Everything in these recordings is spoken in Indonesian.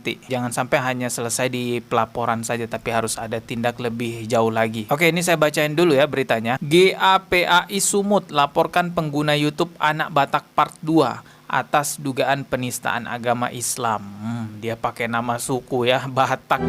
titik. Jangan sampai hanya selesai di pelaporan saja, tapi harus ada tindak lebih jauh lagi. Oke, ini saya bacain dulu ya beritanya. GAPAI Sumut laporkan pengguna YouTube Anak Batak Part 2 atas dugaan penistaan agama Islam. Dia pakai nama suku ya, Batak.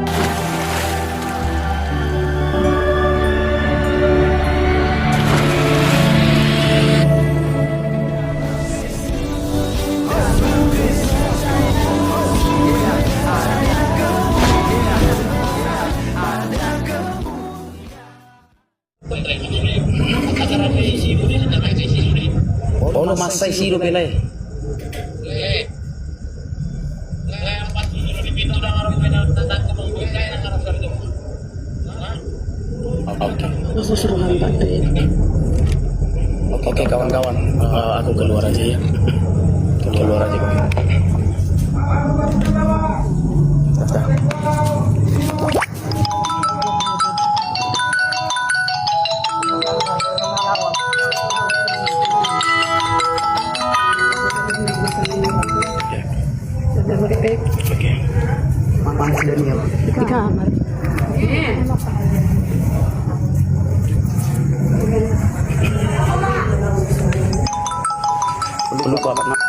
Ono masay siro pilay. Oke kawan-kawan, aku keluar aja ya. Keluar aja kok. Oke. Panas dari apa? Di kamar. Belum bapak nak.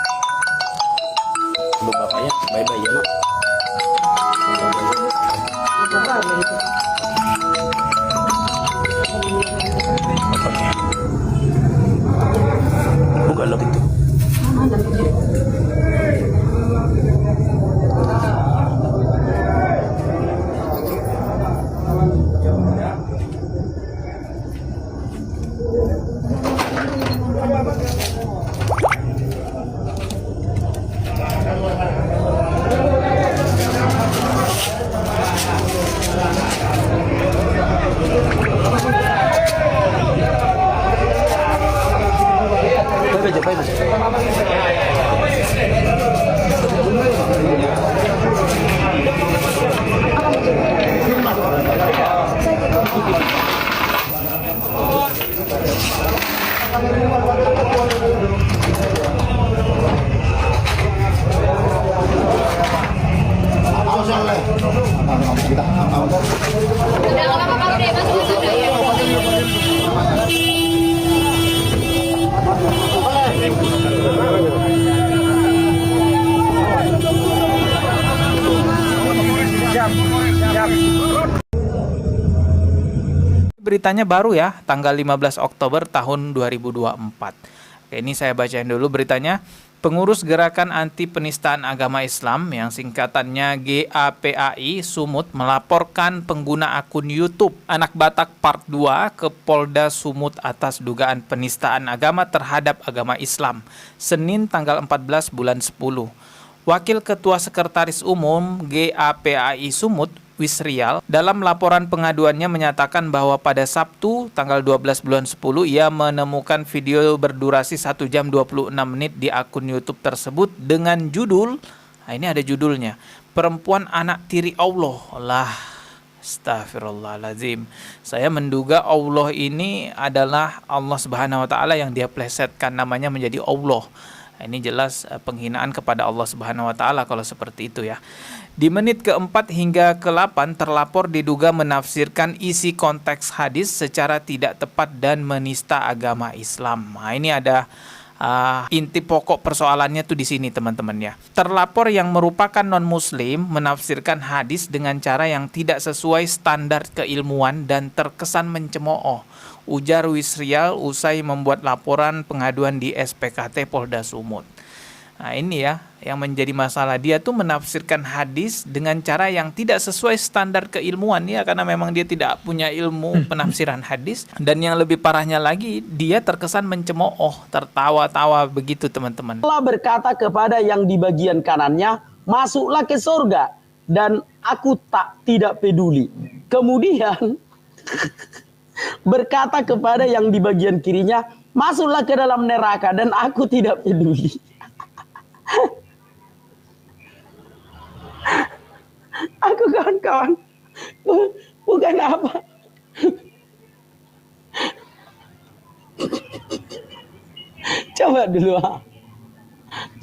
Belum bapak ya. Bye-bye ya nak. Buka lagi itu. Beritanya baru ya, tanggal 15 Oktober tahun 2024. Oke, ini saya bacain dulu beritanya. Pengurus Gerakan Anti Penistaan Agama Islam yang singkatannya GAPAI Sumut melaporkan pengguna akun YouTube Anak Batak Part 2 ke Polda Sumut atas dugaan penistaan agama terhadap agama Islam, Senin tanggal 14 bulan 10. Wakil Ketua Sekretaris Umum GAPAI Sumut, Wisrial, dalam laporan pengaduannya menyatakan bahwa pada Sabtu tanggal 12 bulan 10 ia menemukan video berdurasi 1 jam 26 menit di akun YouTube tersebut dengan judul, ini ada judulnya, Perempuan Anak Tiri Allah. Lah, astagfirullahaladzim. Saya menduga Allah ini adalah Allah Subhanahu wa Ta'ala yang dia plesetkan namanya menjadi Allah. Ini jelas penghinaan kepada Allah Subhanahu wa Ta'ala kalau seperti itu ya. Di menit ke-4 hingga ke-8 terlapor diduga menafsirkan isi konteks hadis secara tidak tepat dan menista agama Islam. Nah, ini ada inti pokok persoalannya tuh di sini teman-teman ya. Terlapor yang merupakan non-muslim menafsirkan hadis dengan cara yang tidak sesuai standar keilmuan dan terkesan mencemooh, ujar Wisrial usai membuat laporan pengaduan di SPKT Polda Sumut. Nah ini ya yang menjadi masalah, dia tuh menafsirkan hadis dengan cara yang tidak sesuai standar keilmuan ya, karena memang dia tidak punya ilmu penafsiran hadis, dan yang lebih parahnya lagi dia terkesan mencemooh, tertawa-tawa begitu teman-teman. Allah berkata kepada yang di bagian kanannya, masuklah ke surga dan aku tidak peduli. Kemudian berkata kepada yang di bagian kirinya, masuklah ke dalam neraka dan aku tidak peduli. Aku kawan-kawan bukan apa.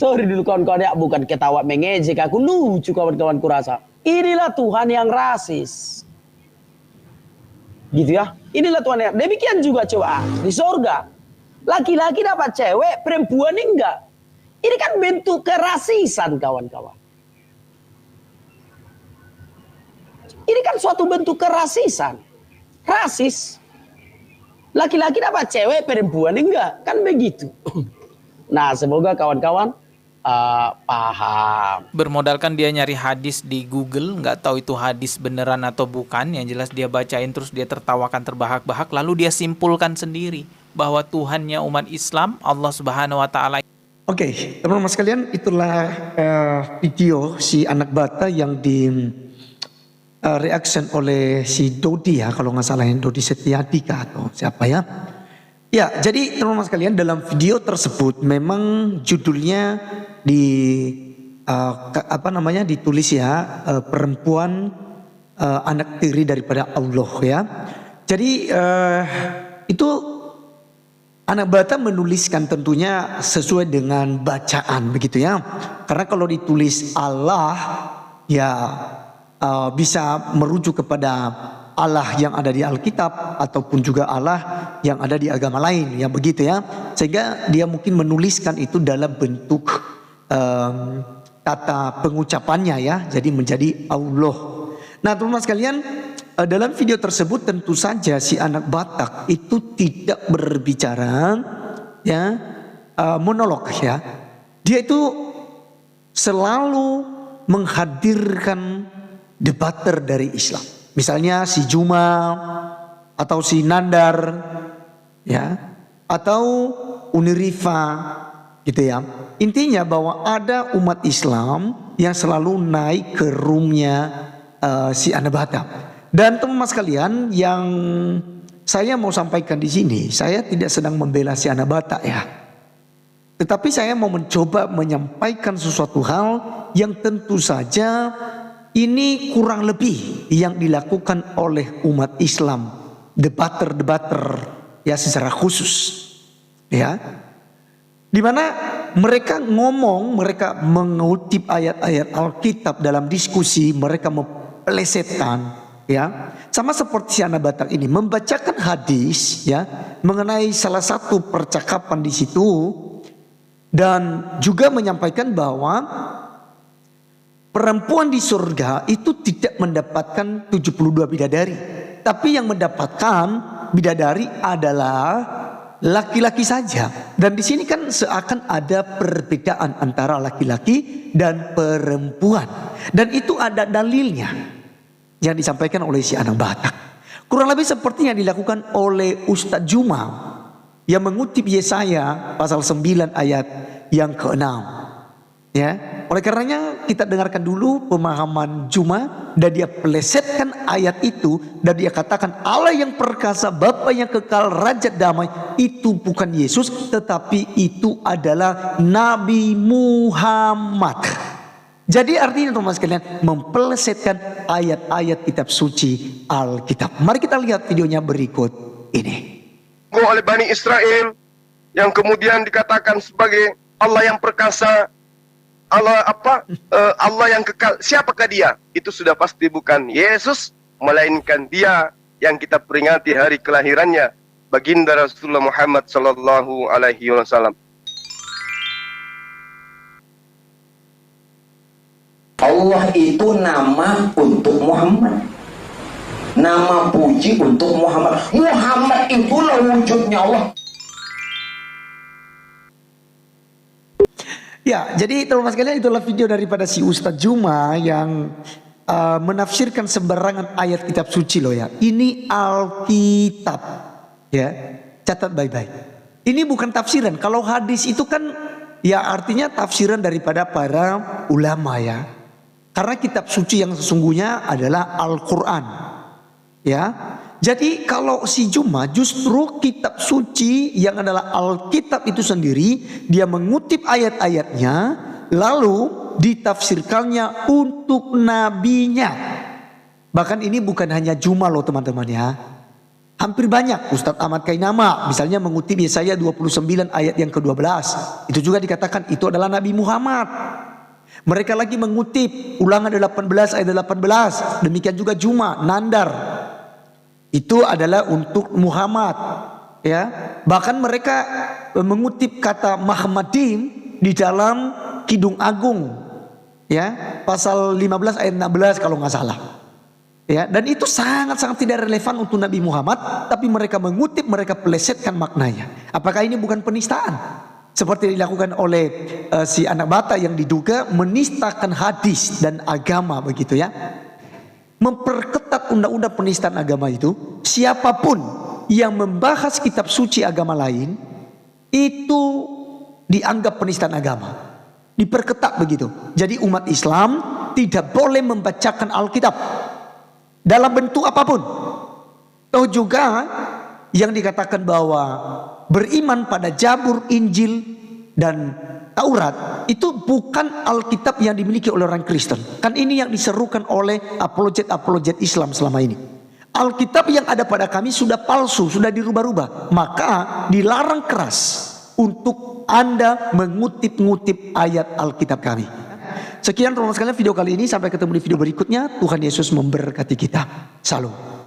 Sorry dulu kawan-kawan ya, bukan ketawa mengejek aku, lucu kawan-kawan kurasa. Inilah Tuhan yang rasis. Gitu ya. Inilah Tuhan yang demikian juga coba di sorga. Laki-laki dapat cewek, perempuan enggak. Ini kan bentuk kerasisan kawan-kawan. Ini kan suatu bentuk kerasisan. Rasis. Laki-laki dapat cewek, perempuan enggak. Kan begitu. Nah, semoga kawan-kawan paham. Bermodalkan dia nyari hadis di Google, nggak tahu itu hadis beneran atau bukan. Yang jelas dia bacain terus dia tertawakan terbahak-bahak. Lalu dia simpulkan sendiri bahwa Tuhannya umat Islam, Allah Subhanahu Wa Taala. Oke, teman-teman sekalian, itulah video si anak bata yang di reaction oleh si Dodi ya, kalau nggak salah, yang Dodi Setiadika atau siapa ya. Ya, jadi teman-teman sekalian, dalam video tersebut memang judulnya ditulis ya, perempuan anak tiri daripada Allah ya. Jadi itu anak bata menuliskan tentunya sesuai dengan bacaan begitu ya. Karena kalau ditulis Allah ya bisa merujuk kepada Allah yang ada di Alkitab ataupun juga Allah yang ada di agama lain ya begitu ya. Sehingga dia mungkin menuliskan itu dalam bentuk kata pengucapannya ya. Jadi menjadi Allah. Nah teman-teman sekalian, dalam video tersebut tentu saja si anak Batak itu tidak berbicara ya monolog ya. Dia itu selalu menghadirkan debater dari Islam. Misalnya si Juma atau si Nandar ya, atau Unirifa gitu ya. Intinya bahwa ada umat Islam yang selalu naik ke roomnya si anak Batak. Dan teman-teman sekalian, yang saya mau sampaikan di sini, saya tidak sedang membela si anak Batak ya. Tetapi saya mau mencoba menyampaikan sesuatu hal yang tentu saja ini kurang lebih yang dilakukan oleh umat Islam, debater-debater ya secara khusus ya. Di mana mereka ngomong, mereka mengutip ayat-ayat Alkitab dalam diskusi, mereka mempelesetkan ya, sama seperti si anak Batak ini membacakan hadis ya mengenai salah satu percakapan di situ, dan juga menyampaikan bahwa perempuan di surga itu tidak mendapatkan 72 bidadari, tapi yang mendapatkan bidadari adalah laki-laki saja. Dan di sini kan seakan ada perbedaan antara laki-laki dan perempuan, dan itu ada dalilnya yang disampaikan oleh si anak Batak. Kurang lebih seperti yang dilakukan oleh Ustadz Juma yang mengutip Yesaya pasal 9 ayat yang ke-6. Ya, oleh karenanya kita dengarkan dulu pemahaman Juma, dan dia pelesetkan ayat itu dan dia katakan Allah yang perkasa, Bapa yang kekal, Raja damai itu bukan Yesus, tetapi itu adalah Nabi Muhammad. Jadi artinya teman-teman sekalian, mempelesetkan ayat-ayat kitab suci Alkitab. Mari kita lihat videonya berikut ini. Oleh Bani Israel yang kemudian dikatakan sebagai Allah yang perkasa, Allah yang kekal. Siapakah dia? Itu sudah pasti bukan Yesus, melainkan dia yang kita peringati hari kelahirannya, baginda Rasulullah Muhammad sallallahu alaihi wasallam. Allah itu nama untuk Muhammad, nama puji untuk Muhammad. Muhammad itulah wujudnya Allah. Ya, jadi teman-teman sekalian, itulah video daripada si Ustadz Juma yang menafsirkan sembarangan ayat kitab suci loh ya. Ini Alkitab ya, catat baik-baik. Ini bukan tafsiran. Kalau hadis itu kan ya artinya tafsiran daripada para ulama ya. Karena kitab suci yang sesungguhnya adalah Al-Quran ya. Jadi kalau si Juma justru kitab suci yang adalah Alkitab itu sendiri, dia mengutip ayat-ayatnya lalu ditafsirkannya untuk nabinya. Bahkan ini bukan hanya Juma loh teman-teman ya. Hampir banyak. Ustadz Ahmad Kainama misalnya mengutip Yesaya 29 ayat yang ke-12. Itu juga dikatakan itu adalah Nabi Muhammad. Mereka lagi mengutip Ulangan 18 ayat 18. Demikian juga Juma, Nandar. Itu adalah untuk Muhammad. Ya, bahkan mereka mengutip kata Muhammadin di dalam Kidung Agung. Ya, pasal 15 ayat 16 kalau nggak salah. Ya, dan itu sangat-sangat tidak relevan untuk Nabi Muhammad, tapi mereka mengutip, mereka pelesetkan maknanya. Apakah ini bukan penistaan? Seperti dilakukan oleh si anak bata yang diduga menistakan hadis dan agama begitu ya. Memperketat undang-undang penistaan agama itu, siapapun yang membahas kitab suci agama lain itu dianggap penistaan agama. Diperketat begitu. Jadi umat Islam tidak boleh membacakan Alkitab dalam bentuk apapun. Toh juga yang dikatakan bahwa beriman pada Zabur, Injil dan Taurat itu bukan Alkitab yang dimiliki oleh orang Kristen. Kan ini yang diserukan oleh apologet Islam selama ini. Alkitab yang ada pada kami sudah palsu, sudah dirubah-rubah. Maka dilarang keras untuk Anda mengutip-ngutip ayat Alkitab kami. Sekian teman-teman sekalian video kali ini, sampai ketemu di video berikutnya. Tuhan Yesus memberkati kita. Salam.